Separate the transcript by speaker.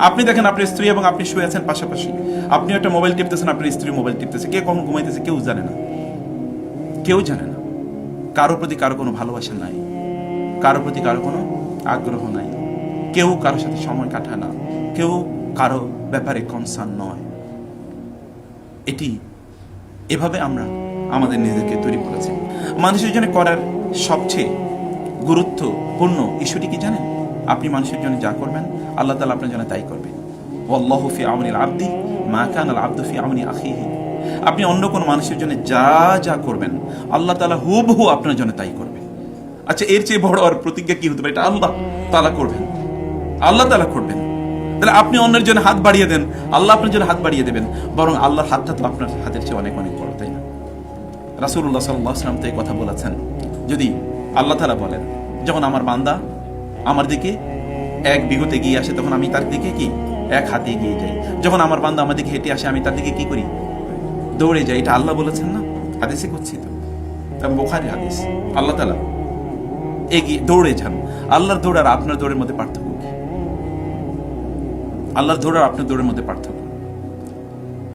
Speaker 1: আপনি দেখেন আপনার স্ত্রী এবং আপনি শুয়ে আছেন পাশাপাশি, আপনি একটা মোবাইল টিপতেছেন, আপনার স্ত্রী মোবাইল টিপতেছে, কে কখন ঘুমাইতেছে কেউ জানে না, কেউ জানে না। কারো প্রতি কারো কোনো ভালোবাসা নাই, কারো প্রতি কারো কোনো আগ্রহ নাই, কেউ কারোর সাথে সময় কাটায় না, কেউ কারো ব্যাপারে কনসার্ন নয়। এভাবে আমরা আমাদের নিজেদেরকে তৈরি করেছি। মানুষের জন্য করার সবচেয়ে গুরুত্বপূর্ণ ইস্যুটি কি জানেন? আপনি মানুষের জন্য যা করবেন আল্লাহ তাআলা আপনার জন্য তাই করবে। ওয়াল্লাহু ফি আউনিল আবদি মা কানাল আবদু ফি আউনি আখিহি। আপনি অন্য কোন মানুষের জন্য যা যা করবেন আল্লাহ তাআলা হুবহু আপনার জন্য তাই করবে। আচ্ছা, এর চেয়ে বড় আর প্রতিজ্ঞা কি হতে পারে? এটা আল্লাহ তাআলা করবেন, আল্লাহ তাআলা করবেন। তাহলে আপনি অন্যের জন্য হাত বাড়িয়ে দেন, আল্লাহ আপনার জন্য হাত বাড়িয়ে দেবেন। বরং আল্লাহর হাতটা তো আপনার হাতের চেয়ে অনেক অনেক বড়, তাই না? রাসূলুল্লাহ সাল্লাল্লাহু আলাইহি ওয়াসাল্লাম তো এই কথা বলেছেন। যদি আল্লাহ তাআলা বলেন, যখন আমার বান্দা আমার দিকে এক বিঘত এগিয়ে আসে তখন আমি তার দিকে কি এক হাতে এগিয়ে যাই, যখন আমার বান্দা আমার দিকে হেঁটে আসে আমি তার দিকে কি করি? দৌড়ে যাই। এটা আল্লাহ বলেছেন না? হাদিসে করছি তো, বুখারী হাদিস। আল্লাহ তাআলা এগিয়ে দৌড়ে যান। আল্লাহর দৌড় আর আপনার দৌড়ের মধ্যে পার্থক্য কি? আল্লাহর দৌড় আর আপনার দৌড়ের মধ্যে পার্থক্য